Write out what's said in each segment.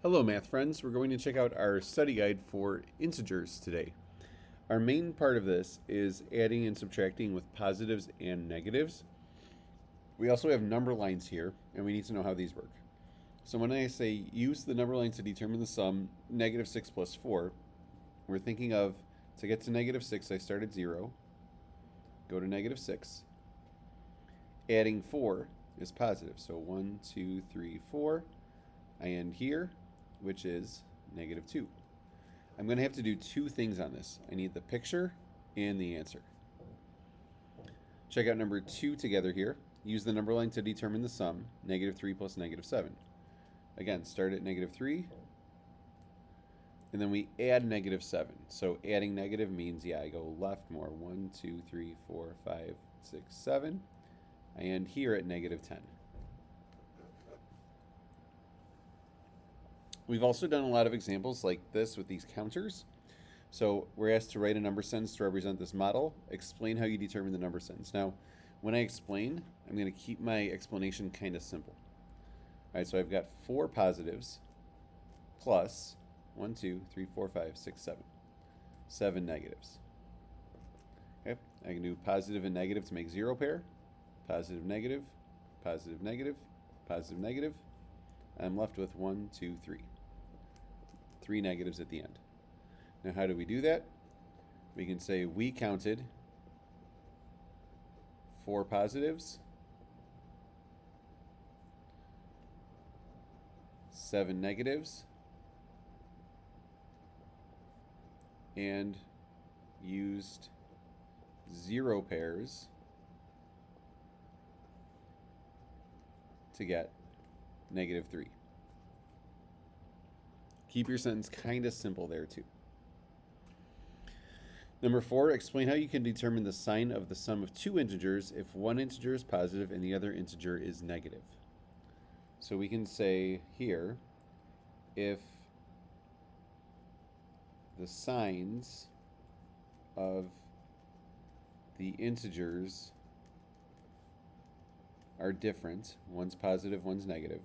Hello math friends, we're going to check out our study guide for integers today. Our main part of this is adding and subtracting with positives and negatives. We also have number lines here, and we need to know how these work. So when I say use the number lines to determine the sum, negative 6 plus 4, we're thinking of, to get to negative 6, I start at 0, go to negative 6. Adding 4 is positive, so 1, 2, 3, 4. I end here, which is negative 2. I'm going to have to do two things on this. I need the picture and the answer. Check out number 2 together here. Use the number line to determine the sum, negative 3 plus negative 7. Again, start at negative 3, and then we add negative 7. So adding negative means, I go left more. 1, 2, 3, 4, 5, 6, 7. I end here at negative 10. We've also done a lot of examples like this with these counters. So we're asked to write a number sentence to represent this model. Explain how you determine the number sentence. Now, when I explain, I'm going to keep my explanation kind of simple. All right, so I've got 4 positives plus 1, 2, 3, 4, 5, 6, 7. 7 negatives. Okay, I can do positive and negative to make 0 pair. Positive, negative, positive, negative, positive, negative. I'm left with 1, 2, 3. 3 negatives at the end. Now, how do we do that? We can say we counted 4 positives, 7 negatives, and used 0 pairs to get negative 3. Keep your sentence kind of simple there too. Number 4, explain how you can determine the sign of the sum of two integers if one integer is positive and the other integer is negative. So we can say here, if the signs of the integers are different, one's positive, one's negative,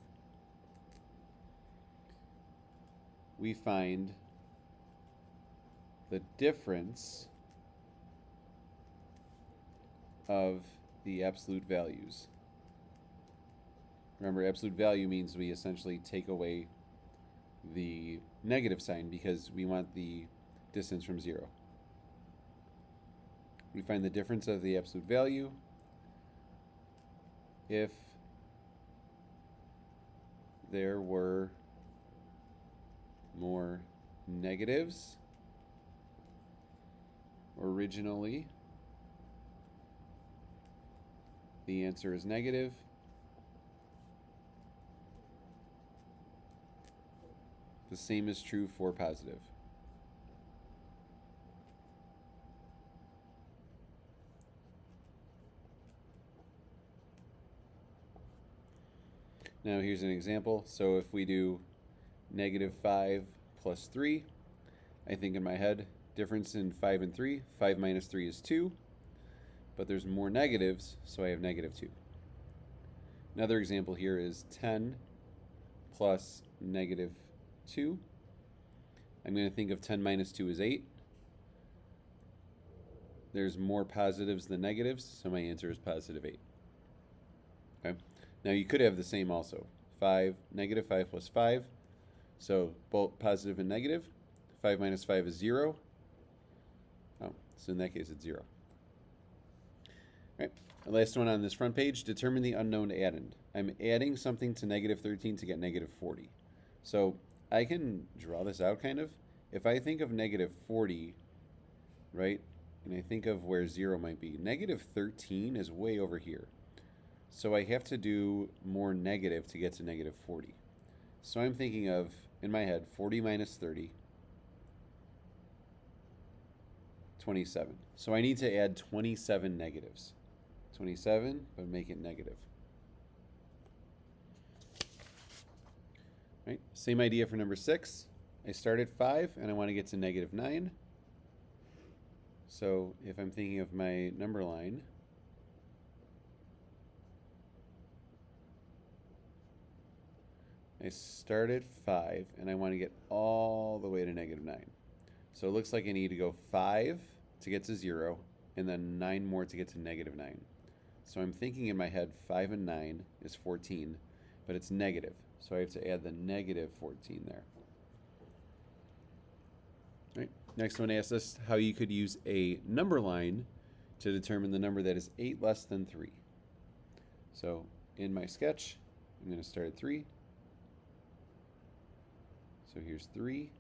we find the difference of the absolute values. Remember, absolute value means we essentially take away the negative sign because we want the distance from 0. We find the difference of the absolute value if there were more negatives originally. The answer is negative. The same is true for positive. Now here's an example. So if we do negative 5 plus 3, I think in my head, difference in 5 and 3, 5 minus 3 is 2, but there's more negatives, so I have negative 2. Another example here is 10 plus negative 2. I'm going to think of 10 minus 2 is 8. There's more positives than negatives, so my answer is positive 8. Okay. Now you could have the same also. Negative 5 plus 5. So both positive and negative. 5 minus 5 is 0. Oh, so in that case it's 0. All right. The last one on this front page, determine the unknown addend. I'm adding something to negative 13 to get negative 40. So I can draw this out kind of. If I think of negative 40, right, and I think of where 0 might be, negative 13 is way over here. So I have to do more negative to get to negative 40. So I'm thinking of, in my head, 40 minus 30, 27. So I need to add 27 negatives. 27, but make it negative. Right? Same idea for number 6. I start at 5 and I want to get to negative 9. So if I'm thinking of my number line, I start at 5, and I want to get all the way to -9. So it looks like I need to go 5 to get to 0, and then 9 more to get to -9. So I'm thinking in my head 5 and 9 is 14, but it's negative. So I have to add the -14 there. All right. Next one asks us how you could use a number line to determine the number that is 8 less than 3. So in my sketch, I'm going to start at 3. So here's 3.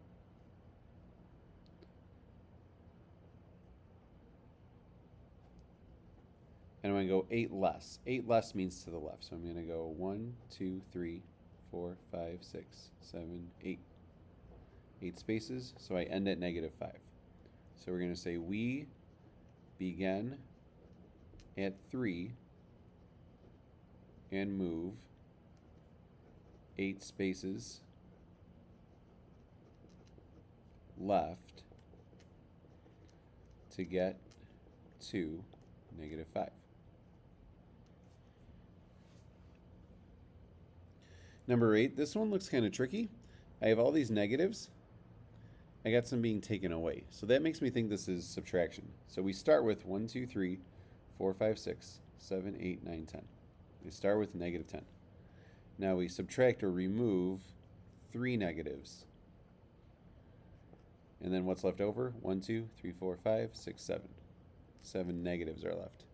And I'm going to go 8 less. 8 less means to the left. So I'm going to go 1, 2, 3, 4, 5, 6, 7, 8. 8 spaces. So I end at -5. So we're going to say we begin at 3 and move 8 spaces left to get to -5. Number 8, this one looks kind of tricky. I have all these negatives. I got some being taken away. So that makes me think this is subtraction. So we start with 1, 2, 3, 4, 5, 6, 7, 8, 9, 10. We start with -10. Now we subtract or remove 3 negatives. And then what's left over? 1, 2, 3, 4, 5, 6, 7. 7 negatives are left.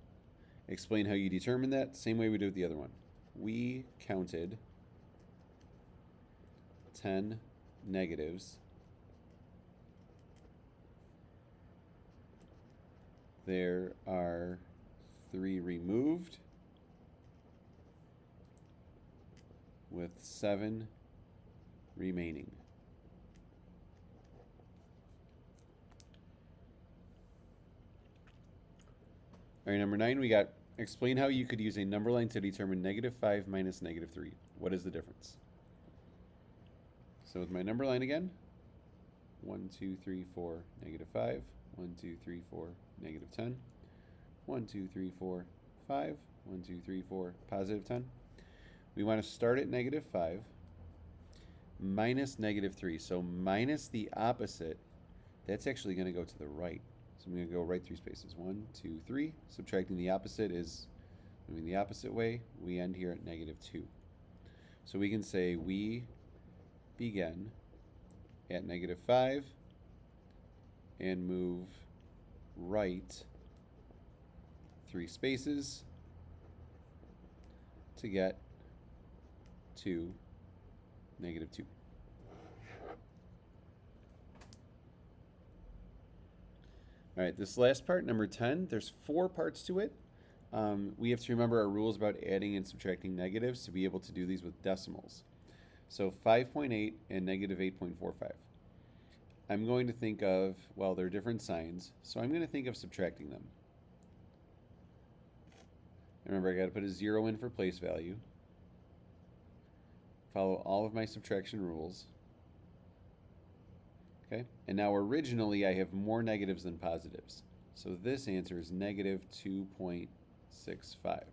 Explain how you determine that. Same way we do with the other one. We counted 10 negatives. There are 3 removed, with 7 remaining. All right, number 9, we got explain how you could use a number line to determine -5 minus -3. What is the difference? So with my number line again, 1, 2, 3, 4, -5. 1, 2, 3, 4, -10. 1, 2, 3, 4, 5. 1, 2, 3, 4, +10. We want to start at -5 minus -3. So minus the opposite, that's actually going to go to the right. So I'm going to go right 3 spaces. 1, 2, 3. Subtracting the opposite is moving the opposite way. We end here at -2. So we can say we begin at -5 and move right 3 spaces to get to -2. All right, this last part, number 10, there's 4 parts to it. We have to remember our rules about adding and subtracting negatives to be able to do these with decimals. So 5.8 and -8.45. I'm going to think of, well, they're different signs, so I'm going to think of subtracting them. Remember, I got to put a 0 in for place value. Follow all of my subtraction rules. Okay, and now originally I have more negatives than positives. So this answer is -2.65.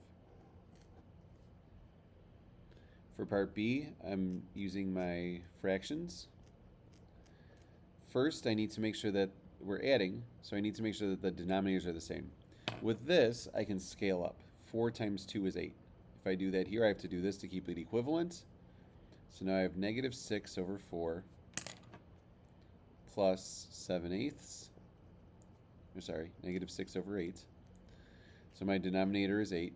For part B, I'm using my fractions. First, I need to make sure that we're adding, so I need to make sure that the denominators are the same. With this, I can scale up. 4 times 2 is 8. If I do that here, I have to do this to keep it equivalent. So now I have -6 over 4 plus 7/8. Sorry, -6 over 8. So my denominator is 8.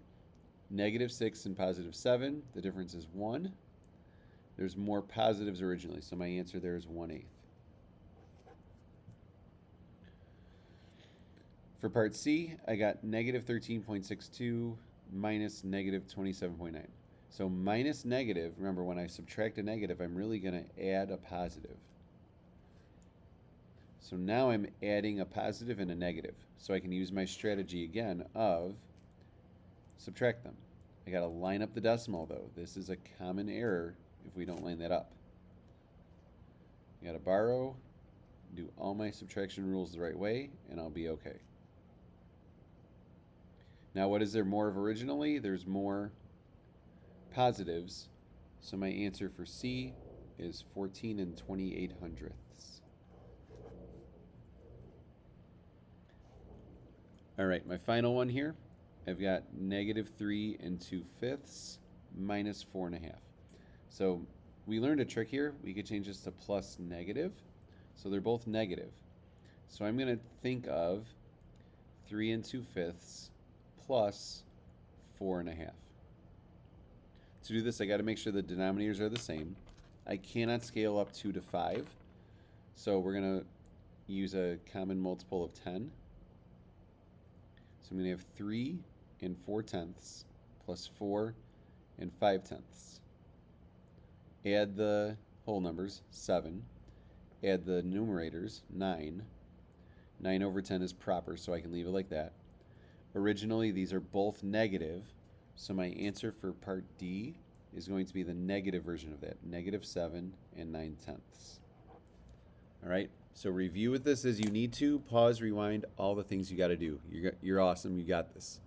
-6 and +7, the difference is 1. There's more positives originally, so my answer there is 1/8. For part C, I got -13.62 minus -27.9. So minus negative, remember when I subtract a negative, I'm really going to add a positive. So now I'm adding a positive and a negative. So I can use my strategy again of subtract them. I got to line up the decimal though. This is a common error if we don't line that up. I got to borrow, do all my subtraction rules the right way, and I'll be okay. Now what is there more of originally? There's more positives So my answer for C is 14 and 28/100. All right, my final one here, I've got -3 and 2/5 minus 4.5. So we learned a trick here. We could change this to plus negative. So they're both negative. So I'm going to think of 3 and 2/5 plus 4.5. To do this, I got to make sure the denominators are the same. I cannot scale up 2 to 5. So we're going to use a common multiple of 10. So I'm going to have 3 and 4/10 plus 4 and 5/10. Add the whole numbers, 7. Add the numerators, 9. 9 over 10 is proper, so I can leave it like that. Originally, these are both negative, so my answer for part D is going to be the negative version of that, -7 and 9/10. All right, so review with this as you need to. Pause, rewind, all the things you got to do. You're awesome. You got this.